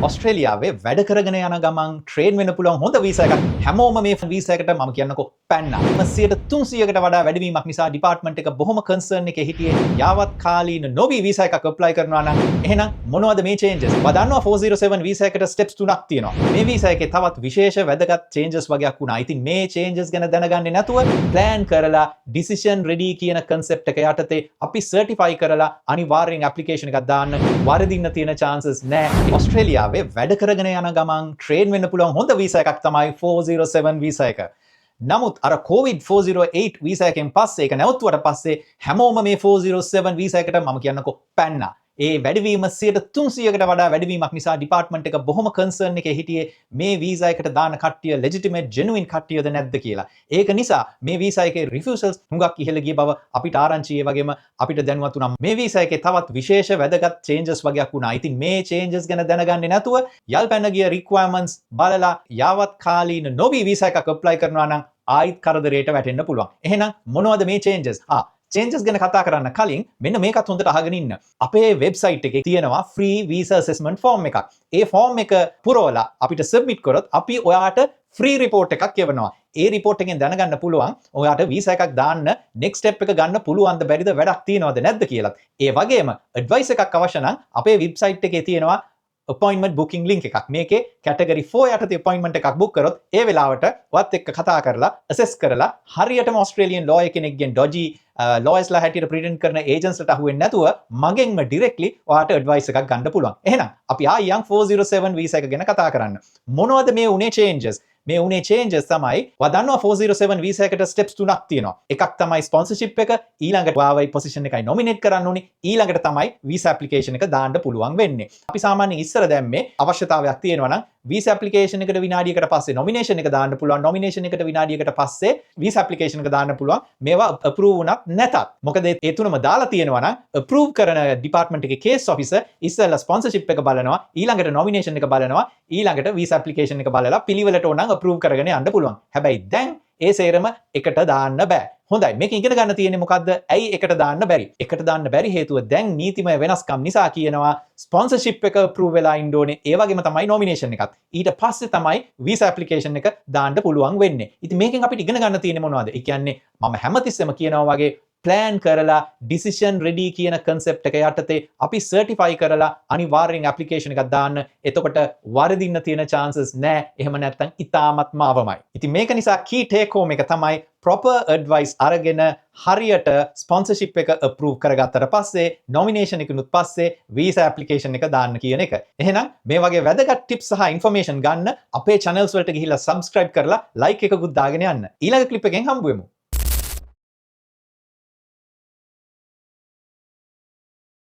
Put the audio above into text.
ඔස්ට්‍රේලියාවේ වැඩ කරගෙන යන ගමන් ට්‍රේන් වෙන්න පුළුවන් හොඳ වීසා එකක් හැමෝම මේ වීසා එකට මම කියන්නකෝ පැන්නා. 300කට වඩා වැඩිවීමක් නිසා ඩිපාර්ට්මන්ට් එක බොහොම කන්සර්න් එකේ හිටියේ යාවත් කාලීන නොවි වීසා එකක් ඇප්ලයි කරනවා නම් එහෙනම් මොනවද මේ චේන්ජස්? වදන්නවා 407 වීසා එකට ස්ටෙප්ස් තුනක් තියෙනවා. මේ වීසා එකේ තවත් විශේෂ වැදගත් චේන්ජස් වගේක් වුණා. ඉතින් මේ චේන්ජස් ගැන දැනගන්නේ නැතුව ප්ලෑන් කරලා ඩිසිෂන් රෙඩි කියන කන්සෙප්ට් එක යටතේ අපි සර්ටිෆයි කරලා අනිවාර්යෙන් ඇප්ලිකේෂන් එකක් දාන්න වරදින්න තියෙන chances නැහැ. ඔස්ට්‍රේලියාවේ වැඩ කරගෙන යන ගමන් ට්‍රේන් වෙන්න පුළුවන් හොඳ වීසා එකක් තමයි 407 වීසා එක. නමුත් අර COVID 408 වීසා එකෙන් පස්සේ ඒක නැවතුවට පස්සේ හැමෝම මේ 407 වීසා එකට මම කියන්නකෝ පැන්නා. ඒ වැඩිවීම 300කට වඩා වැඩිවීමක් නිසා ඩිපාර්ට්මන්ට් එක බොහොම කන්සර්න් එකේ හිටියේ මේ වීසා එකට දාන කට්ටිය ලෙජිටිමේට් ජෙනුයින් කට්ටියද නැද්ද කියලා. ඒක නිසා මේ වීසා එකේ රිෆියුසල්ස් හුඟක් ඉහළ ගිය බව අපිට ආරංචි ඒ වගේම අපිට දැනුවත් වුණා. මේ වීසා එකේ තවත් විශේෂ වැදගත් චේන්ජස් වගේක් වුණා. ඉතින් මේ චේන්ජස් ගැන දැනගන්නේ නැතුව යල්පැන ගිය රික්වයර්මන්ට්ස් බලලා යාවත් කාලීන නොවි වීසා එකක් ඇප්ලයි කරනවා නම් ආයිත් කරදරයට වැටෙන්න පුළුවන්. එහෙනම් මොනවද මේ චේන්ජස්? චේන්ජස් ගැන කතා කරන්න කලින් මෙන්න මේකත් හොඳට අහගෙන ඉන්න. අපේ වෙබ්සයිට් එකේ තියෙනවා ෆ්‍රී වීසා ඇසෙස්මන්ට් ෆෝම් එකක්. ඒ ෆෝම් එක පුරවලා අපිට සබ්මිට් කරොත් අපි ඔයාට ෆ්‍රී රිපෝට් එකක් යවනවා. ඒ රිපෝට් එකෙන් දැනගන්න පුළුවන් ඔයාට වීසා එකක් දාන්න නෙක්ස්ට් ස්ටෙප් එක ගන්න පුළුවන්ද බැරිද වැඩක් තියනවද නැද්ද කියලා. ඒ වගේම ඇඩ්වයිස් එකක් අවශ්‍ය නම් අපේ වෙබ්සයිට් එකේ තියෙනවා appointment booking link එකක්. මේකේ category 4 යටතේ appointment එකක් book කරොත් ඒ වෙලාවට ඔයත් එක්ක කතා කරලා assess කරලා හරියටම Australian lawyer කෙනෙක්ගෙන් dodgy lawyers ලා හැටියට pretend කරන agents ලාට අහුවෙන්නේ නැතුව මගෙන්ම directly ඔයාට advice එකක් ගන්න පුළුවන්. එහෙනම් අපි ආයෙත් 407 visa එක ගැන කතා කරන්න. මොනවද මේ උනේ changes? මේ උනේ changes තමයි වදන්නවා 407 visa එකට steps තුනක් තියෙනවා. එකක් තමයි sponsorship එක, ඊළඟට වාවයි position එකයි nominate කරන්න ඕනේ, ඊළඟට තමයි visa application එක දාන්න පුළුවන් වෙන්නේ. අපි සාමාන්‍යයෙන් ඉස්සර දැම්මේ අවශ්‍යතාවයක් තියෙනවා නම් visa application එකට විනාඩියකට පස්සේ nomination එක දාන්න පුළුවන්, nomination එකට විනාඩියකට පස්සේ visa application එක දාන්න පුළුවන්. මේවා approve වුණත් නැතත්. මොකද ඒ තුනම දාලා තියෙනවා නම් approve කරන department එකේ case officer ඉස්සෙල්ලා sponsorship එක බලනවා, ඊළඟට nomination එක බලනවා, ඊළඟට visa application එක බලලා පිළිවෙලට ඕන approve කරගෙන යන්න පුළුවන්. හැබැයි දැන් ඒ සේරම එකට දාන්න බෑ. හොඳයි, මේක ඉගෙන ගන්න තියෙන්නේ මොකද්ද? ඇයි එකට දාන්න බැරි? එකට දාන්න බැරි හේතුව දැන් නීතිමය වෙනස්කම් නිසා කියනවා sponsorship එක approve වෙලා ඉන්න ඕනේ. ඒ වගේම තමයි nomination එකත්. ඊට පස්සේ තමයි visa application එක දාන්න පුළුවන් වෙන්නේ. ඉතින් මේකෙන් අපිට ඉගෙන ගන්න තියෙන්නේ මොනවද? ඒ කියන්නේ මම හැමතිස්සෙම කියනවා වගේ plan කරලා decision ready කියන concept එක යටතේ අපි certify කරලා අනිවාර්යෙන් application එකක් දාන්න. එතකොට වරදින්න තියෙන chances නැහැ. එහෙම නැත්නම් ඉතාමත්ම අවමයි. ඉතින් මේක නිසා key take home එක තමයි proper advice අරගෙන හරියට sponsorship එක approve කරගත්තට පස්සේ nomination එකනුත් පස්සේ visa application එක දාන්න කියන එක. එහෙනම් මේ වගේ වැදගත් tips සහ information ගන්න අපේ channels වලට ගිහිල්ලා subscribe කරලා like එකකුත් දාගෙන යන්න. ඊළඟ clip එකෙන් හම්බ වෙමු.